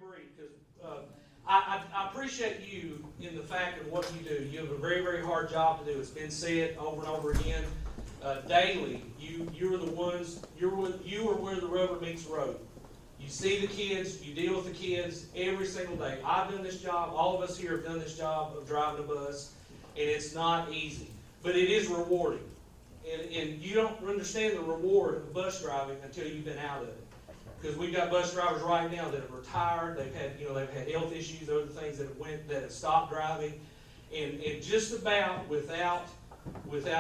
brief, because I appreciate you in the fact of what you do. You have a very, very hard job to do. It's been said over and over again. Daily, you are the ones, you are where the rubber meets the road. You see the kids, you deal with the kids every single day. I've done this job, all of us here have done this job of driving a bus, and it's not easy, but it is rewarding. And you don't understand the reward of bus driving until you've been out of it. Because we've got bus drivers right now that are retired, they've had health issues, other things that have stopped driving, and just about without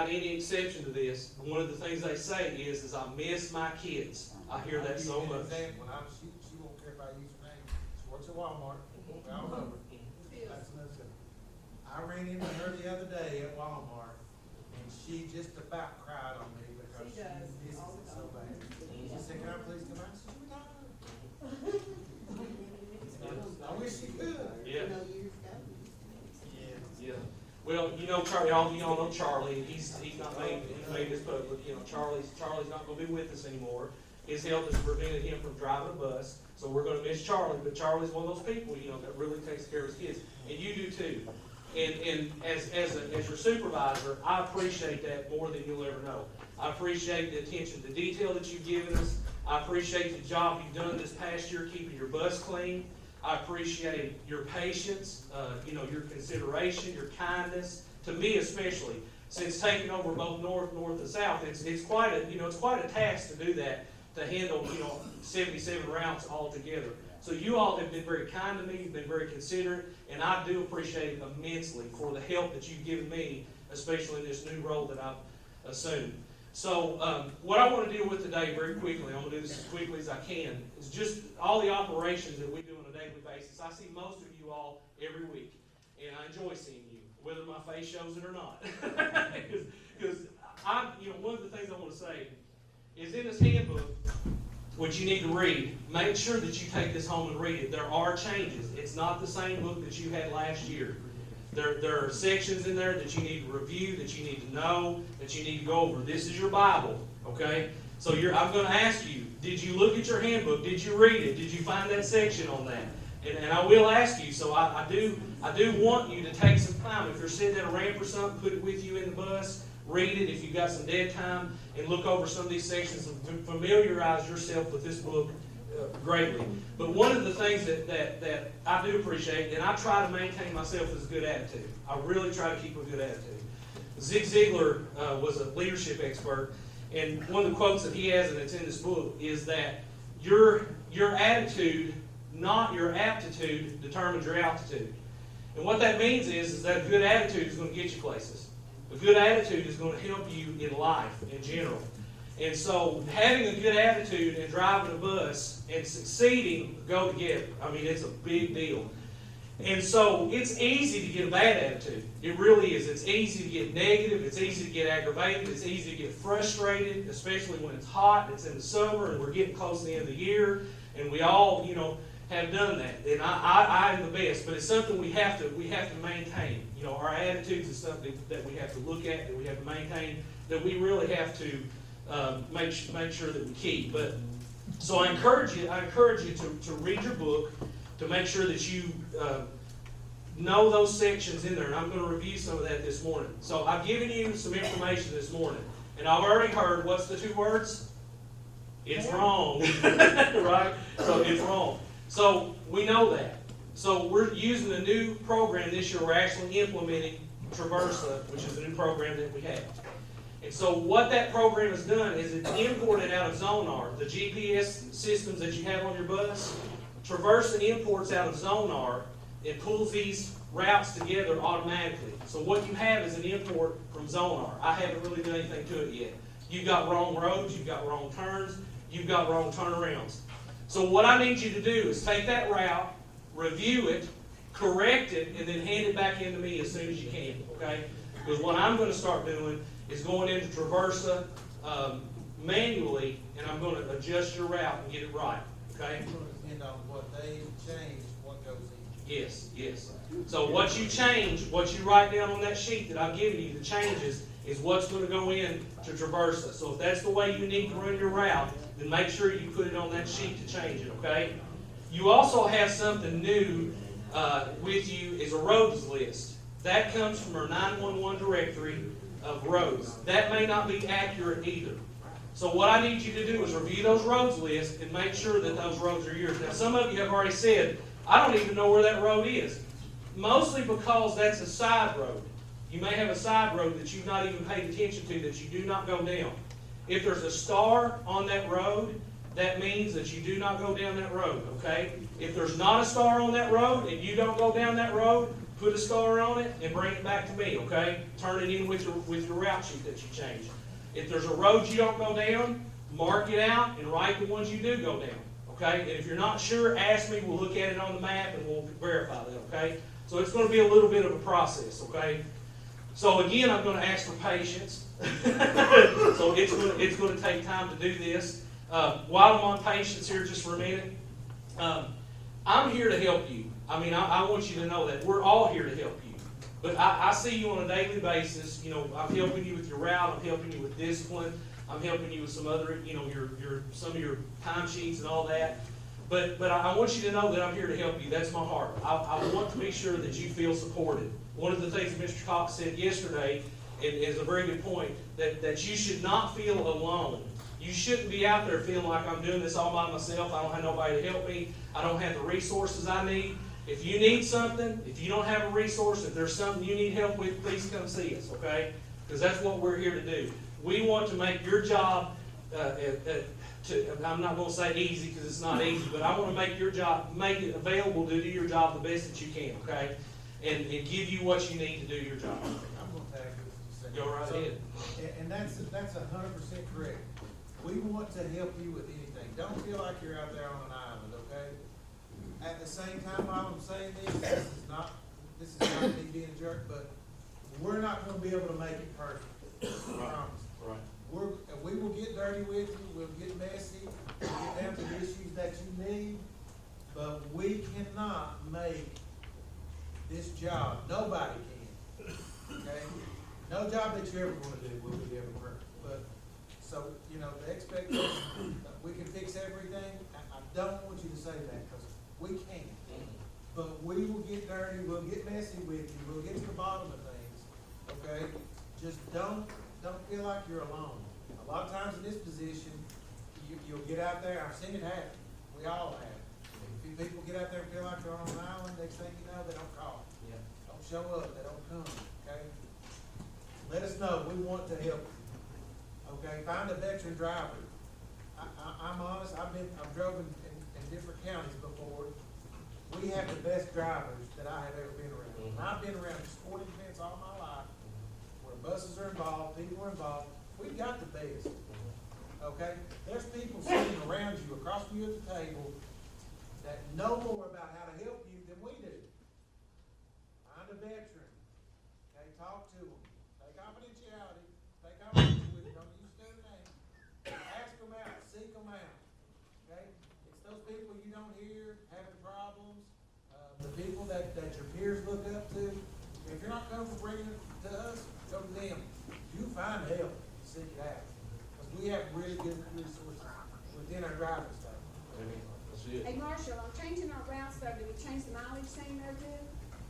any exception to this, one of the things they say is I miss my kids. I hear that so much. When she won't care if I use her name. She works at Walmart. All over. I ran into her the other day at Walmart, and she just about cried on me because she misses it so bad. She said, "Can I please come out?" I said, I wish she could. Yeah. Yeah. Yeah. Well, Charlie, all know Charlie. He's not made this public. Charlie's not going to be with us anymore. His health has prevented him from driving a bus, so we're going to miss Charlie. But Charlie's one of those people, that really takes care of his kids, and you do too. And as your supervisor, I appreciate that more than you'll ever know. I appreciate the attention to detail that you've given us. I appreciate the job you've done this past year keeping your bus clean. I appreciate your patience, your consideration, your kindness, to me especially. Since taking over both north and south, it's quite a task to do that, to handle 77 routes all together. So you all have been very kind to me, you've been very considerate, and I do appreciate it immensely for the help that you've given me, especially in this new role that I've assumed. So what I want to deal with today very quickly, I'm going to do this as quickly as I can, is just all the operations that we do on a daily basis. I see most of you all every week, and I enjoy seeing you, whether my face shows it or not. Because one of the things I want to say is in this handbook, which you need to read, make sure that you take this home and read it. There are changes. It's not the same book that you had last year. There are sections in there that you need to review, that you need to know, that you need to go over. This is your Bible, okay? So I'm going to ask you, did you look at your handbook? Did you read it? Did you find that section on that? And I will ask you, so I do want you to take some time. If you're sitting at a ramp or something, put it with you in the bus. Read it if you've got some dead time, and look over some of these sections and familiarize yourself with this book greatly. But one of the things that I do appreciate, and I try to maintain myself, is a good attitude. I really try to keep a good attitude. Zig Ziglar was a leadership expert, and one of the quotes that he has, and it's in this book, is that your attitude, not your aptitude, determines your altitude. And what that means is that a good attitude is going to get you places. A good attitude is going to help you in life in general. And so having a good attitude and driving a bus and succeeding go together. I mean, it's a big deal. And so it's easy to get a bad attitude. It really is. It's easy to get negative. It's easy to get aggravated. It's easy to get frustrated, especially when it's hot. It's in the summer and we're getting close to the end of the year. And we all, have done that. And I am the best. But it's something we have to maintain. Our attitudes is something that we have to look at, that we have to maintain, that we really have to make sure that we keep. But so I encourage you to read your book, to make sure that you know those sections in there. And I'm going to review some of that this morning. So I've given you some information this morning, and I've already heard, what's the two words? It's wrong, right? So it's wrong. So we know that. So we're using a new program this year. We're actually implementing Traversa, which is a new program that we have. And so what that program has done is it's imported out of Zonar, the GPS systems that you have on your bus. Traversa imports out of Zonar and pulls these routes together automatically. So what you have is an import from Zonar. I haven't really done anything to it yet. You've got wrong roads, you've got wrong turns, you've got wrong turnarounds. So what I need you to do is take that route, review it, correct it, and then hand it back in to me as soon as you can, okay? Because what I'm going to start doing is going into Traversa manually, and I'm going to adjust your route and get it right, okay? And on what they change, what goes in. Yes. So what you change, what you write down on that sheet that I've given you, the changes, is what's going to go in to Traversa. So if that's the way you need to run your route, then make sure you put it on that sheet to change it, okay? You also have something new with you is a roads list. That comes from our 911 directory of roads. That may not be accurate either. So what I need you to do is review those roads lists and make sure that those roads are yours. Now, some of you have already said, I don't even know where that road is. Mostly because that's a side road. You may have a side road that you've not even paid attention to that you do not go down. If there's a star on that road, that means that you do not go down that road, okay? If there's not a star on that road and you don't go down that road, put a star on it and bring it back to me, okay? Turn it in with your route sheet that you changed. If there's a road you don't go down, mark it out and write the ones you do go down, okay? And if you're not sure, ask me. We'll look at it on the map and we'll verify that, okay? So it's going to be a little bit of a process, okay? So again, I'm going to ask for patience. So it's going to take time to do this. While I'm on patience here just for a minute, I'm here to help you. I mean, I want you to know that. We're all here to help you. But I see you on a daily basis. You know, I'm helping you with your route. I'm helping you with discipline. I'm helping you with some other, you know, some of your timesheets and all that. But I want you to know that I'm here to help you. That's my heart. I want to make sure that you feel supported. One of the things Mr. Cox said yesterday, and is a very good point, that you should not feel alone. You shouldn't be out there feeling like I'm doing this all by myself. I don't have nobody to help me. I don't have the resources I need. If you need something, if you don't have a resource, if there's something you need help with, please come see us, okay? Because that's what we're here to do. We want to make your job, I'm not going to say easy because it's not easy, but I want to make your job, make it available to do your job the best that you can, okay? And give you what you need to do your job. I'm gonna tag this a second. Go right ahead. And that's 100% correct. We want to help you with anything. Don't feel like you're out there on an island, okay? At the same time, while I'm saying this is not me being a jerk, but we're not gonna be able to make it perfect. I promise. Right. We will get dirty with you, we'll get messy, we'll get down to the issues that you need, but we cannot make this job, nobody can, okay? No job that you're ever gonna do will be ever perfect, but, so, you know, the expectation that we can fix everything, I don't want you to say that, because we can't. But we will get dirty, we'll get messy with you, we'll get to the bottom of things, okay? Just don't feel like you're alone. A lot of times in this position, you'll get out there, I've seen it happen, we all have. If people get out there and feel like they're on an island, next thing you know, they don't call. Yeah. Don't show up, they don't come, okay? Let us know, we want to help you, okay? Find a veteran driver. I'm honest, I've driven in different counties before. We have the best drivers that I have ever been around. And I've been around sporting events all my life, where buses are involved, people are involved. We've got the best, okay? There's people sitting around you, across from you at the table, that know more about how to help you than we do. Find a veteran, okay? Talk to them. Take confidentiality. Take confidentiality with them. Don't use their name. Ask them out. Seek them out. Okay? It's those people you don't hear having problems. The people that your peers look up to. If you're not comfortable bringing it to us, go to them. You find help. Seek it out. Because we have really good resources within our driving staff. That's it. Hey Marshall, I'm changing our routes though, do we change the mileage thing there too?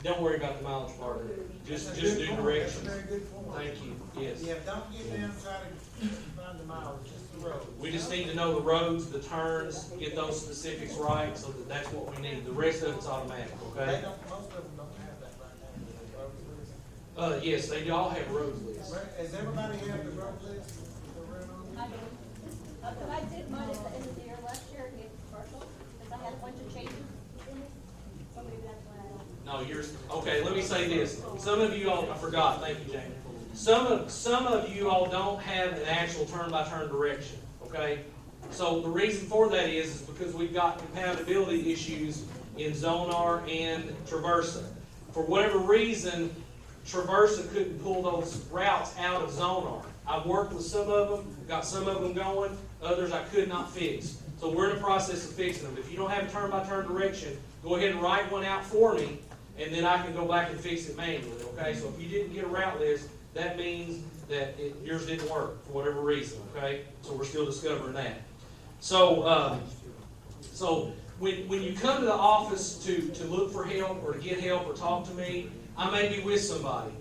Don't worry about the mileage part of it. Just That's a do good point. directions. That's a very good point. Thank you. Yes. Yeah, don't get down and try to find the mileage, just the road. We just need to know the roads, the turns, get those specifics right, so that that's what we need. The rest of it's automatic, They okay? don't, most of them don't have that right now. Road list. Yes, they all have roads lists. Has everybody had the road list? I do. But I did mine at the end of the year last year, and gave it to Marshall, because I had a bunch of changes in it. So maybe that's why I don't. No, yours, okay, let me say this. Some of you all, I forgot, thank you, Jamie. Some of you all don't have an actual turn-by-turn direction, okay? So the reason for that is because we've got compatibility issues in Zonar and Traversa. For whatever reason, Traversa couldn't pull those routes out of Zonar. I've worked with some of them, got some of them going, others I could not fix. So we're in the process of fixing them. If you don't have a turn-by-turn direction, go ahead and write one out for me, and then I can go back and fix it manually, okay? So if you didn't get a route list, that means that yours didn't work for whatever reason, okay? So we're still discovering that. So when you come to the office to look for help or to get help or talk to me, I may be with somebody.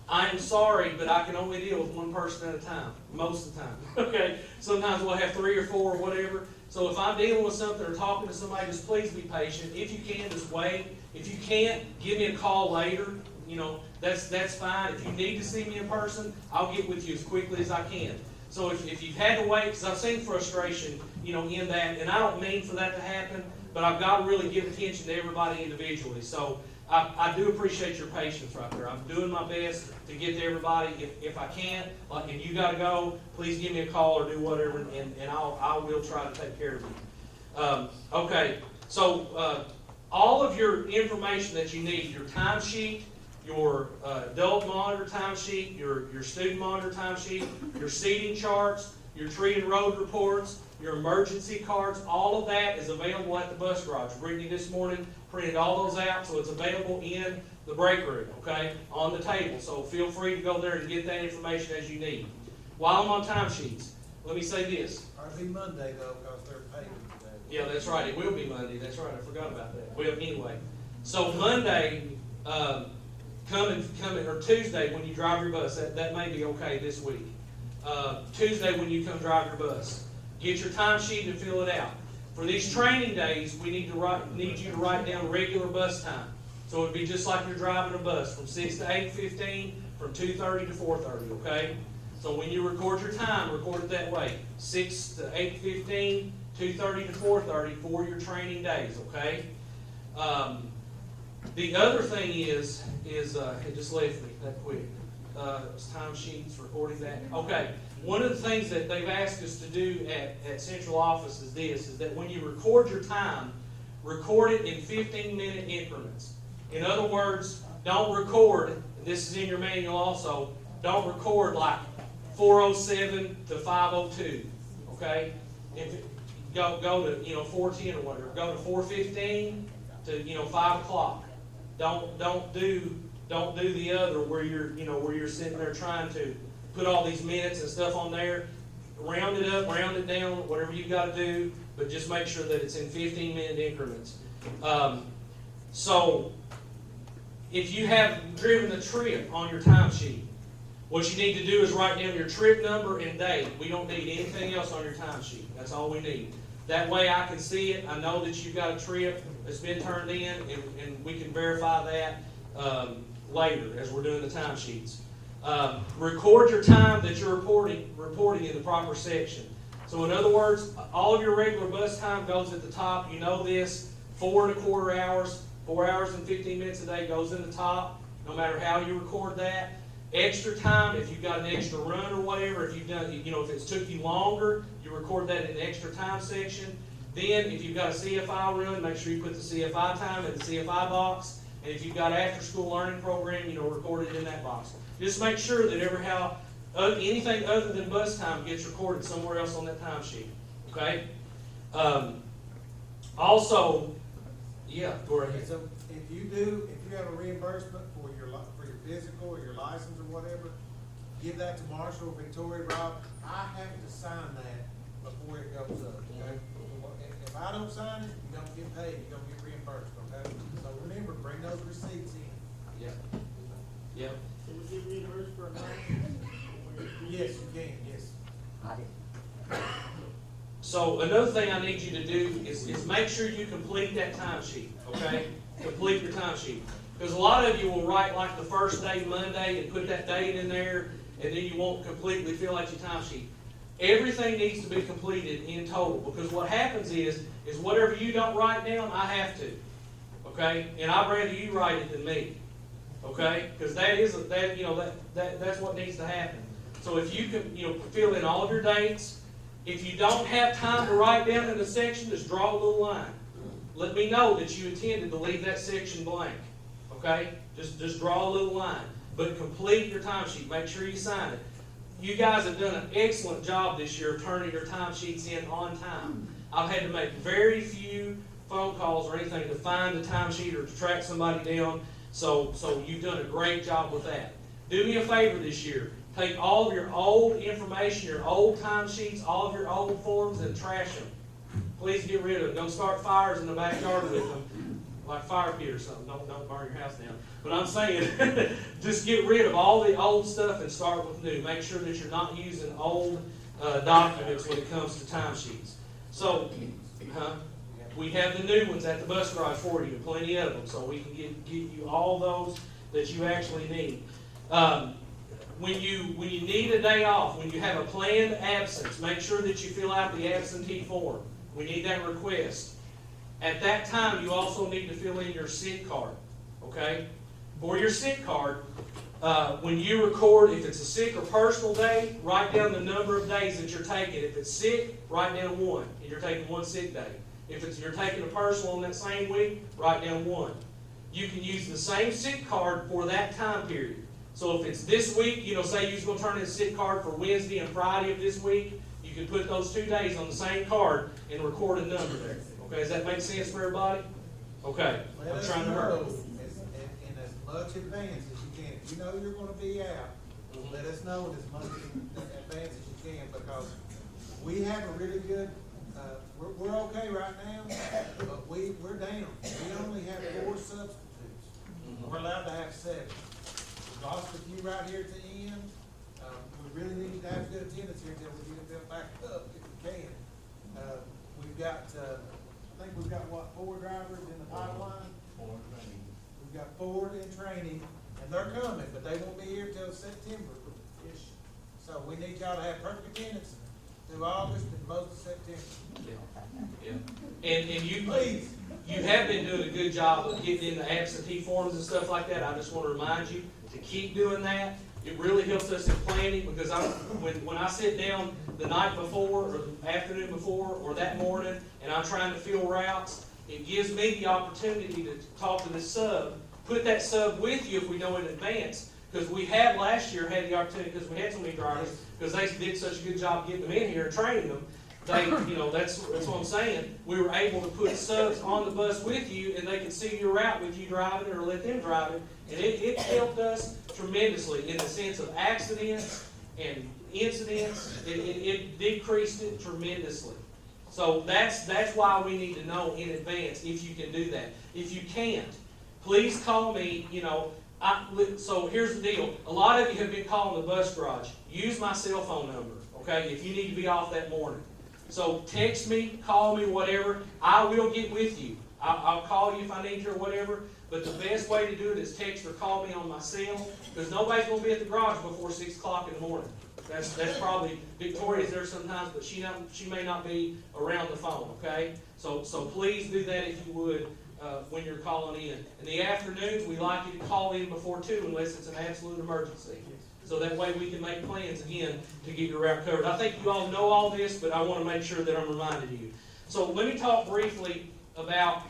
I am sorry, but I can only deal with one person at a time, most of the time, okay? Sometimes we'll have 3 or 4 or whatever. So if I'm dealing with something or talking to somebody, just please be patient. If you can, just wait. If you can't, give me a call later. You know, that's fine. If you need to see me in person, I'll get with you as quickly as I can. So if you've had to wait, because I've seen frustration, you know, in that, and I don't mean for that to happen, but I've got to really give attention to everybody individually. So I do appreciate your patience right there. I'm doing my best to get to everybody. If I can't, like, and you got to go, please give me a call or do whatever, and I will try to take care of you. Okay, so all of your information that you need, your timesheet, your adult monitor timesheet, your student monitor timesheet, your seating charts, your tree and road reports, your emergency cards, all of that is available at the bus garage. Brittany this morning printed all those out, so it's available in the break room, okay, on the table. So feel free to go there and get that information as you need. While I'm on timesheets, let me say this. It'll be Monday though, because they're paid today. Yeah, that's right. It will be Monday. That's right. I forgot about that. Well, anyway, so Monday, coming or Tuesday when you drive your bus, that may be okay this week. Tuesday when you come drive your bus, get your timesheet and fill it out. For these training days, we need you to write down regular bus time. So it'd be just like you're driving a bus from 6 to 8:15, from 2:30 to 4:30. Okay. So when you record your time, record it that way: 6 to 8:15, 2:30 to 4:30 for your training days. Okay. The other thing is it just left me that quick. Time sheets, recording that. Okay. One of the things that they've asked us to do at central office is this: is that when you record your time, record it in 15-minute increments. In other words, don't record, and this is in your manual also, don't record like 4:07 to 5:02. Okay. If go to 4:10 or whatever. Go to 4:15 to 5 o'clock. Don't do the other where you're sitting there trying to put all these minutes and stuff on there. Round it up, round it down, whatever you got to do, but just make sure that it's in 15-minute increments. So if you have driven the trip on your timesheet, what you need to do is write down your trip number and date. We don't need anything else on your timesheet. That's all we need. That way I can see it. I know that you've got a trip that's been turned in, and we can verify that later as we're doing the timesheets. Record your time that you're reporting in the proper section. So in other words, all of your regular bus time goes at the top. You know this: 4¼ hours, 4 hours and 15 minutes a day goes in the top, no matter how you record that. Extra time, if you've got an extra run or whatever, if you've done, if it's took you longer, you record that in the extra time section. Then, if you've got a CFI run, make sure you put the CFI time in the CFI box. And if you've got after-school learning program, record it in that box. Just make sure that anything other than bus time gets recorded somewhere else on that timesheet. Okay. Also, yeah, go ahead. So if you have a reimbursement for your physical or your license or whatever, give that to Marshall, Victoria, Rob. I have to sign that before it goes up. Okay. If I don't sign it, you don't get paid. You don't get reimbursed. Okay. So remember, bring those receipts in. Yep. Yep. Can we get reimbursed for a night? Yes, you can. Yes. So another thing I need you to do is make sure you complete that timesheet. Okay. Complete your timesheet. Because a lot of you will write like the first day, Monday, and put that date in there, and then you won't completely fill out your timesheet. Everything needs to be completed in total, because what happens is whatever you don't write down, I have to. Okay? And I'd rather you write it than me. Okay? Because that's what needs to happen. So if you can fill in all of your dates. If you don't have time to write down in the section, just draw a little line. Let me know that you intended to leave that section blank. Okay? Just draw a little line. But complete your timesheet. Make sure you sign it. You guys have done an excellent job this year of turning your timesheets in on time. I've had to make very few phone calls or anything to find the timesheet or to track somebody down. So you've done a great job with that. Do me a favor this year. Take all of your old information, your old timesheets, all of your old forms, and trash them. please get rid of them. Don't start fires in the backyard with them, like fire pit or something. Don't burn your house down. But I'm saying, just get rid of all the old stuff and start with new. Make sure that you're not using old documents when it comes to timesheets. So, we have the new ones at the bus garage for you, plenty of them, so we can get you all those that you actually need. When you need a day off, when you have a planned absence, make sure that you fill out the absentee form. We need that request. At that time, you also need to fill in your sick card, okay? For your sick card, when you record, if it's a sick or personal day, write down the number of days that you're taking. If it's sick, write down 1, and you're taking 1 sick day. If you're taking a personal in that same week, write down 1. You can use the same sick card for that time period. So if it's this week, say you're going to turn in a sick card for Wednesday and Friday of this week, you can put those 2 days on the same card and record a number there. Okay, does that make sense for everybody? Okay, Let I'm us trying to know hurry. in as much advance as you can. If you know you're gonna be out, let us know in as much advance as you can, because we have a really good, we're okay right now, but we're down. We only have 4 substitutes. We're allowed to have 7. We lost a few right here at the end. We really need to have good attendance here until we get them back up, if we can. We've got, I think we've got, 4 drivers in the pipeline? 4 in training. We've got 4 in training, and they're coming, but they won't be here till September-ish. So we need y'all to have perfect attendance through August and most of September. Yeah. And you, Please. you have been doing a good job of getting in the absentee forms and stuff like that. I just want to remind you to keep doing that. It really helps us in planning, because when I sit down the night before or the afternoon before or that morning and I'm trying to fill routes, it gives me the opportunity to talk to the sub, put that sub with you if we know in advance, because we have last year had the opportunity, because we had so many drivers, because they did such a good job getting them in here and training them. They, that's what I'm saying. We were able to put subs on the bus with you, and they could see your route with you driving it or let them drive it. And it helped us tremendously in the sense of accidents and incidents. It decreased it tremendously. So that's why we need to know in advance if you can do that. If you can't, please call me. So here's the deal. A lot of you have been calling the bus garage. Use my cell phone number, okay, if you need to be off that morning. So text me, call me, whatever. I will get with you. I'll call you if I need to or whatever. But the best way to do it is text or call me on my cell, because nobody's going to be at the garage before 6 o'clock in the morning. That's probably, Victoria's there sometimes, but she may not be around the phone, okay? So please do that if you would when you're calling in. In the afternoons, we like you to call in before 2 unless it's an absolute emergency. So that way we can make plans again to get your route covered. I think you all know all this, but I want to make sure that I'm reminding you. So let me talk briefly about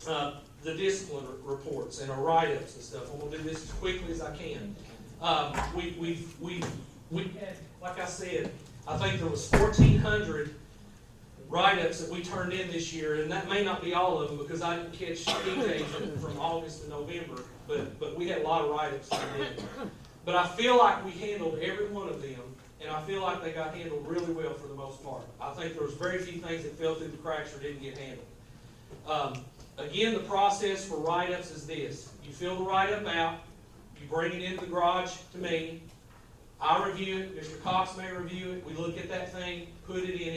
the discipline reports and our write-ups and stuff. I'm going to do this as quickly as I can. We had, like I said, I think there was 1,400 write-ups that we turned in this year, and that may not be all of them because I didn't catch details from August to November, but we had a lot of write-ups turned in. But I feel like we handled every one of them, and I feel like they got handled really well for the most part. I think there was very few things that fell through the cracks or didn't get handled. Again, the process for write-ups is this. You fill the write-up out, you bring it into the garage to me, I review it, Mr. Cox may review it, we look at that thing, put it in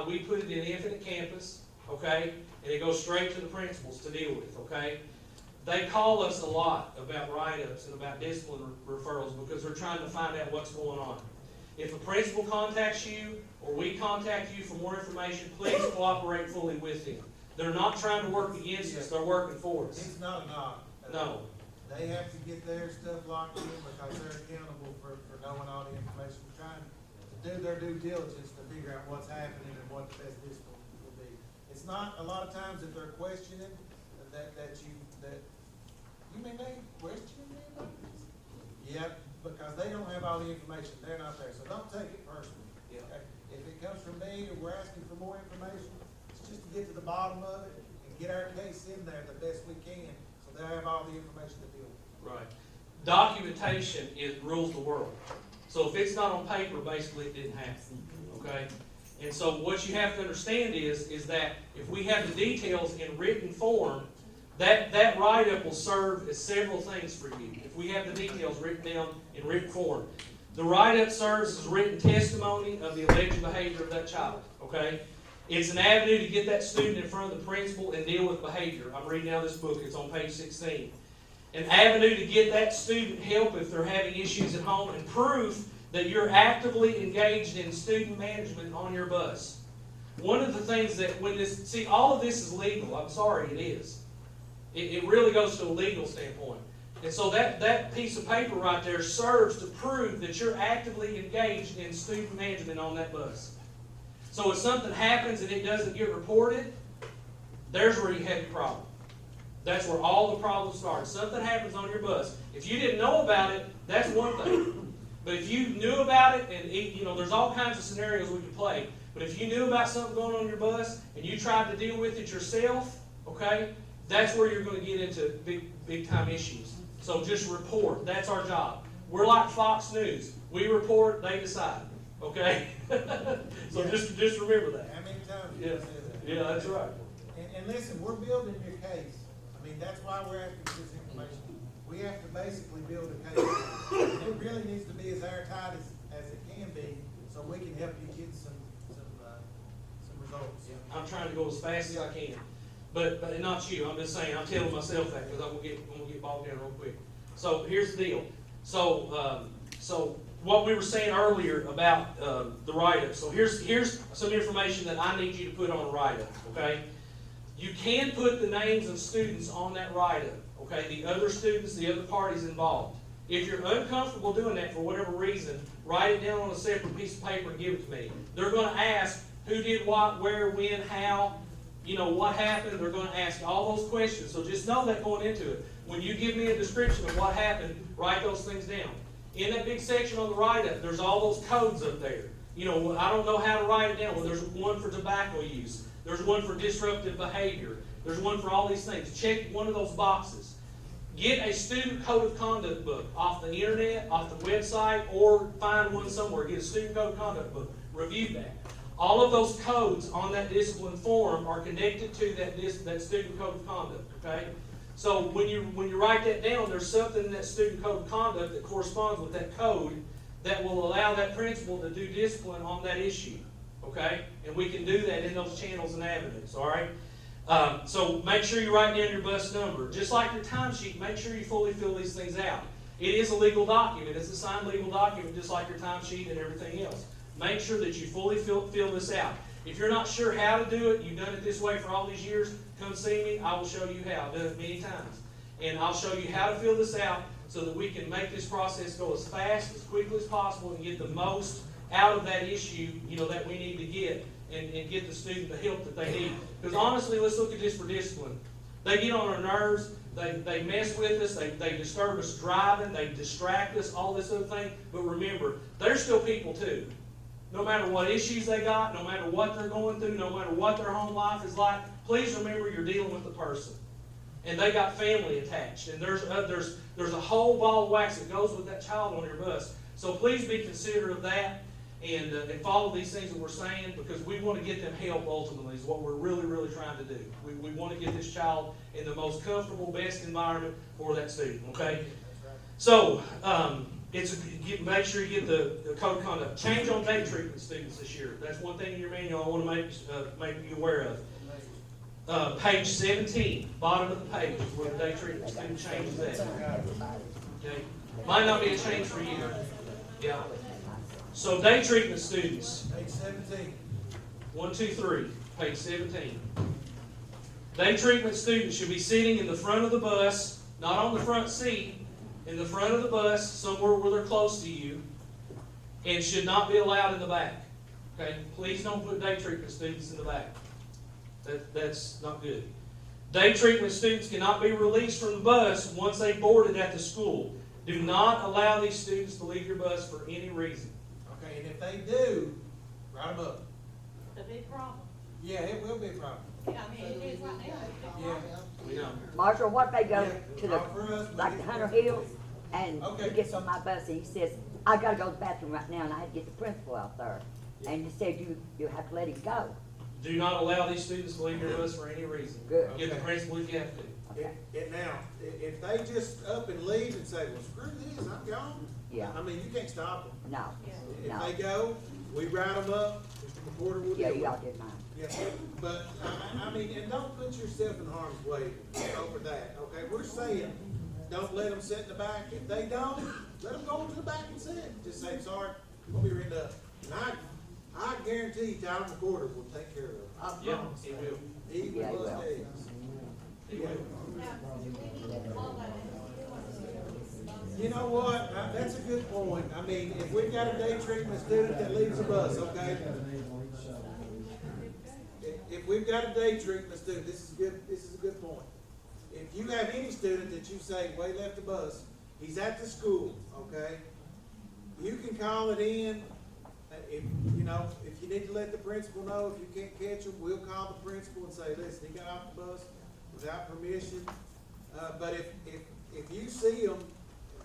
we put it in Infinite Campus, okay, and it goes straight to the principals to deal with, okay. They call us a lot about write-ups and about discipline referrals because they're trying to find out what's going on. If a principal contacts you or we contact you for more information, please cooperate fully with them. They're not trying to work against us, they're working for us. It's not a knock. No. They have to get their stuff locked in because they're accountable for knowing all the information. We're trying to do their due diligence to figure out what's happening and what the best discipline will be. It's not, a lot of times if they're questioning, that you may be questioning me about this. Yep, because they don't have all the information. They're not there. So don't take it personally. Yeah. Okay? If it comes from me or we're asking for more information, it's just to get to the bottom of it and get our case in there the best we can so they have all the information to deal with. Right. Documentation rules the world. So if it's not on paper, basically it didn't happen. Okay? And so what you have to understand is that if we have the details in written form, that write-up will serve as several things for you. If we have the details written down in written form. The write-up serves as written testimony of the alleged behavior of that child, okay? It's an avenue to get that student in front of the principal and deal with behavior. I'm reading out this book, it's on page 16. An avenue to get that student help if they're having issues at home, and proof that you're actively engaged in student management on your bus. One of the things that see, all of this is legal. I'm sorry, it is. It really goes to a legal standpoint. And so that piece of paper right there serves to prove that you're actively engaged in student management on that bus. So if something happens and it doesn't get reported, there's where you have your problem. That's where all the problems start. If something happens on your bus, if you didn't know about it, that's one thing. But if you knew about it, and there's all kinds of scenarios we could play. But if you knew about something going on your bus and you tried to deal with it yourself, okay, that's where you're going to get into big time issues. So just report. That's our job. We're like Fox News. We report, they decide. Okay? So just remember that. How many times Yeah. you say that? Yeah, that's right. And listen, we're building your case. I mean, that's why we're asking for this information. We have to basically build a case. And it really needs to be as airtight as it can be, so we can help you get some results. I'm trying to go as fast as I can. But not you. I'm just saying, I'm telling myself that because I'm gonna get bogged down real quick. So here's the deal. So what we were saying earlier about the write-up. So here's some information that I need you to put on a write-up, okay? You can put the names of students on that write-up, okay? The other students, the other parties involved. If you're uncomfortable doing that for whatever reason, write it down on a separate piece of paper and give it to me. They're going to ask who did what, where, when, how, what happened. They're going to ask all those questions. So just know that going into it. When you give me a description of what happened, write those things down. In that big section on the write-up, there's all those codes up there. I don't know how to write it down. Well, there's one for tobacco use. There's one for disruptive behavior. There's one for all these things. Check one of those boxes. Get a student code of conduct book off the internet, off the website, or find one somewhere. Get a student code of conduct book. Review that. All of those codes on that discipline form are connected to that student code of conduct, okay? So when you write that down, there's something in that student code of conduct that corresponds with that code that will allow that principal to do discipline on that issue, okay? And we can do that in those channels and avenues, all right? So make sure you write down your bus number. Just like your timesheet, make sure you fully fill these things out. It is a legal document. It's a signed legal document just like your timesheet and everything else. Make sure that you fully fill this out. If you're not sure how to do it, you've done it this way for all these years, come see me. I will show you how. I've done it many times. And I'll show you how to fill this out so that we can make this process go as fast, as quickly as possible, and get the most out of that issue, that we need to get, and get the student the help that they need. Because honestly, let's look at this for discipline. They get on our nerves, they mess with us, they disturb us driving, they distract us, all this other thing. But remember, they're still people too. No matter what issues they got, no matter what they're going through, no matter what their home life is like, please remember you're dealing with the person. And they got family attached. And there's a whole ball of wax that goes with that child on your bus. So please be considerate of that and follow these things that we're saying, because we want to get them help ultimately is what we're really, really trying to do. We want to get this child in the most comfortable, best environment for that student, okay? So, make sure you get the code of conduct. Change on day treatment students this year. That's one thing in your manual I want to make you aware of. Page 17, bottom of the page, is where the day treatment student changes that. Okay? Might not be a change for you. Yeah. So day treatment students. Page 17. 1, 2, 3, page 17. Day treatment students should be sitting in the front of the bus, not on the front seat, in the front of the bus, somewhere where they're close to you, and should not be allowed in the back. Okay? Please don't put day treatment students in the back. That's not good. Day treatment students cannot be released from the bus once they boarded at the school. Do not allow these students to leave your bus for any reason. Okay, and if they do, write them up. It's a big problem. Yeah, it will be a problem. Yeah, I mean, it is right now. Yeah. We know. Marshall, what if they go Yeah, to the, for us, we like get- the Hunter Hills, and Okay. he gets on my bus and he says, I gotta go to the bathroom right now, and I had to get the principal out there. And you said you have to let him go. Do not allow these students to leave your bus for any reason. Good. Get the principal if you have to. Now, if they just up and leave and say, well, screw this, I'm gone. Yeah. I mean, you can't stop them. No, If no. they go, we route them up, Mr. McWhorter will Yeah, deal with y'all it. did mine. Yeah, but, I mean, and don't put yourself in harm's way over that, okay? We're saying, don't let them sit in the back. If they don't, let them go into the back and sit. Just say, sorry, we'll be written up. And I guarantee you, Tyler McWhorter will take care of it. I Yeah, promise. he will. He Yeah, he will. will. He will. You know what? That's a good point. I mean, if we've got a day treatment student that leaves the bus, okay? If we've got a day treatment student, this is a good point. If you have any student that you say, well, he left the bus, he's at the school, okay? You can call it in. If you need to let the principal know, if you can't catch him, we'll call the principal and say, listen, he got off the bus without permission. But if you see them,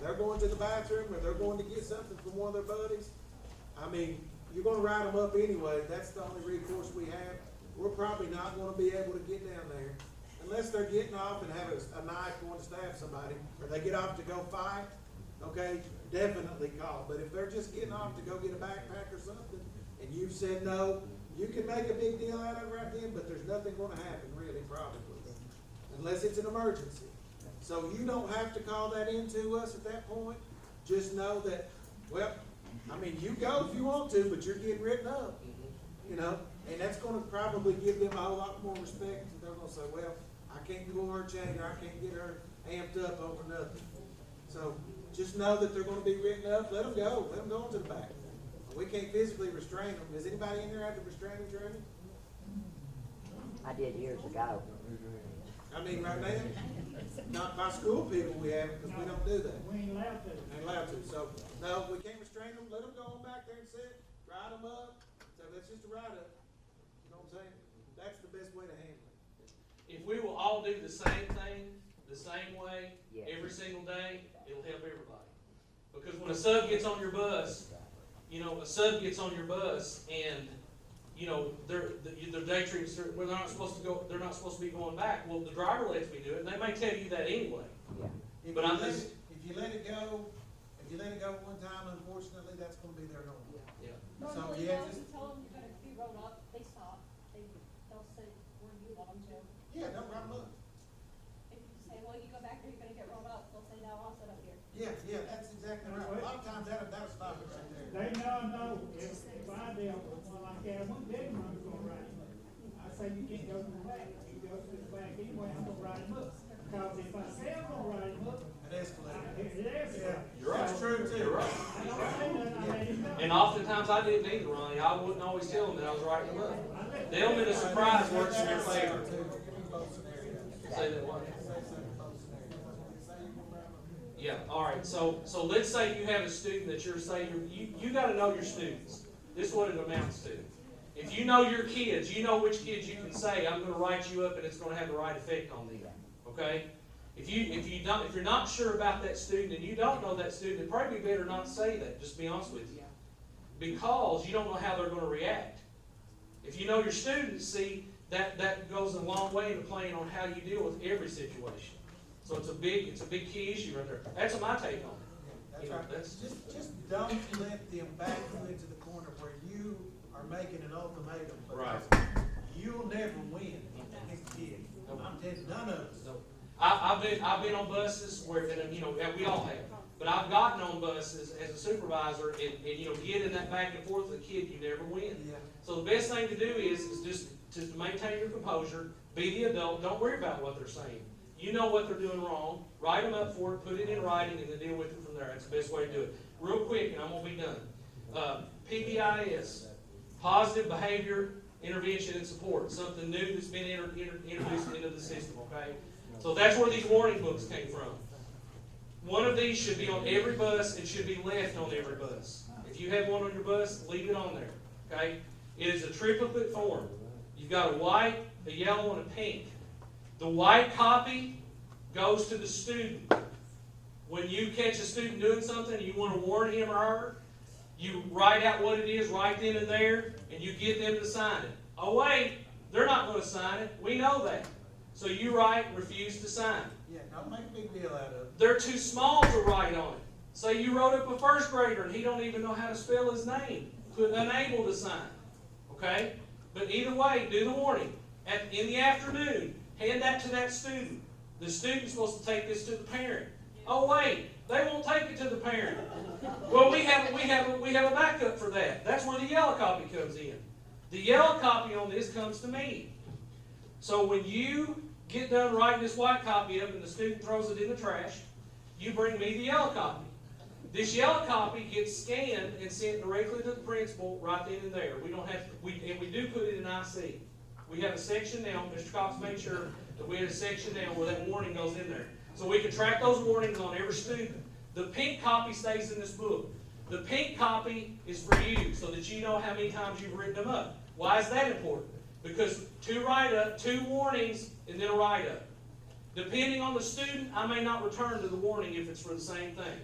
they're going to the bathroom or they're going to get something from one of their buddies, I mean, you're gonna write them up anyway. That's the only recourse we have. We're probably not gonna be able to get down there unless they're getting off and have a knife going to stab somebody, or they get off to go fight, okay, definitely call. But if they're just getting off to go get a backpack or something, and you've said no, you can make a big deal out of it right then, but there's nothing gonna happen really, probably, unless it's an emergency. So you don't have to call that in to us at that point. Just know that, well, I mean, you go if you want to, but you're getting written up, and that's gonna probably give them a whole lot more respect. They're gonna say, well, I can't go her chain, or I can't get her amped up over nothing. So just know that they're gonna be written up. Let them go into the back. We can't physically restrain them. Does anybody in there have the restraining training? I did years ago. I mean, right now, not by school people we have, because we don't do that. We ain't allowed to. Ain't allowed to, so, no, we can't restrain them, let them go on back there and sit, write them up, so that's just a write-up, you know what I'm saying? That's the best way to handle it. If we will all do the same thing, the same way, Yes. every single day, it'll help everybody. Because when a sub gets on your bus, and, their day trips, they're not supposed to be going back. Well, the driver lets me do it, and they may tell you that anyway. Yeah. If But you I'm let just- it- If you let it go one time, unfortunately, that's gonna be their norm. Yeah. So, Normally, yeah, those just, who tell them you're gonna be rolled up, they stop. They'll say where you want them to. yeah, don't write them up. If you say, well, you go back there, you're gonna get rolled up, they'll say, no, I'll sit up here. Yeah, that's exactly right. A lot of times that'll stop it right there. They know if I dealt with one like that, one day I'm gonna write him up. I say you can't go to the back, you go to the back anyway, I'm gonna write him up. Because if I say I'm gonna write him up, It escalated. it is. Yeah, You're right. that's true too. You're right. I don't say nothing, I let him know. And oftentimes I didn't either, Ronnie. I wouldn't always tell them that I was writing them up. The element of surprise works in your favor. Say that one. Yeah, all right, so let's say you have a student that you gotta know your students. This is what it amounts to. If you know your kids, you know which kids you can say, I'm gonna write you up and it's gonna have the right effect on them, okay? If you're not sure about that student and you don't know that student, it'd probably be better not to say that, just to be honest with you. Because you don't know how they're gonna react. If you know your students, see, that goes a long way into playing on how you deal with every situation. So it's a big key issue right there. That's my take on it. That's You know, right. that's- Just don't let them back you into the corner where you are making an ultimatum. because Right. You'll never win against the kid. I'm telling you, none of us. So, I've been on buses where, and we all have, but I've gotten on buses as a supervisor and get in that back and forth with a kid, you never win. Yeah. So the best thing to do is just to maintain your composure, be the adult, don't worry about what they're saying. You know what they're doing wrong, write them up for it, put it in writing, and then deal with it from there. That's the best way to do it. Real quick, and I'm gonna be done. PBIS, Positive Behavior Intervention and Support, something new that's been introduced into the system, okay? So that's where these warning books came from. One of these should be on every bus and should be left on every bus. If you have one on your bus, leave it on there, okay? It is a triplicate form. You've got a white, a yellow, and a pink. The white copy goes to the student. When you catch a student doing something and you want to warn him or her, You write out what it is right then and there, and you get them to sign it. Oh wait, they're not gonna sign it, we know that. So you write, refuse to sign. Yeah, don't make a big deal out of it. They're too small to write on it. Say you wrote up a first grader and he don't even know how to spell his name, put unable to sign, okay? But either way, do the warning. In the afternoon, hand that to that student. The student's supposed to take this to the parent. Oh wait, they won't take it to the parent. Well, we have a backup for that. That's where the yellow copy comes in. The yellow copy on this comes to me. So when you get done writing this white copy up and the student throws it in the trash, you bring me the yellow copy. This yellow copy gets scanned and sent directly to the principal right then and there. We don't have to, and we do put it in IC. We have a section now, Mr. Cox made sure that we had a section now where that warning goes in there. So we can track those warnings on every student. The pink copy stays in this book. The pink copy is for you so that you know how many times you've written them up. Why is that important? Because two warnings, and then a write-up. Depending on the student, I may not return to the warning if it's for the same thing.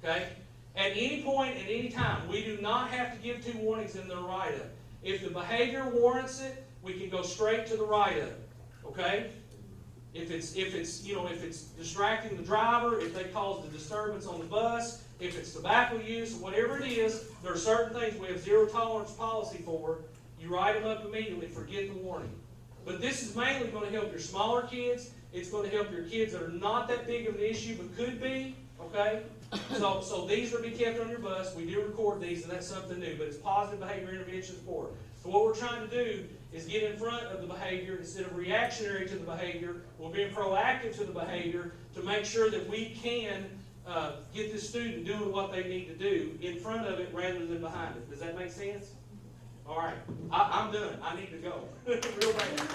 Okay? At any point, at any time, we do not have to give two warnings in the write-up. If the behavior warrants it, we can go straight to the write-up. Okay? If it's distracting the driver, if they cause the disturbance on the bus, if it's tobacco use, whatever it is, there are certain things we have zero tolerance policy for. You write them up immediately, forget the warning. But this is mainly going to help your smaller kids. It's going to help your kids that are not that big of an issue but could be. Okay? So these are to be kept on your bus. We do record these, and that's something new, but it's positive behavior intervention support. So what we're trying to do is get in front of the behavior instead of reactionary to the behavior. We're being proactive to the behavior to make sure that we can get the student doing what they need to do in front of it rather than behind it. Does that make sense? All right. I'm done. I need to go. Real bad.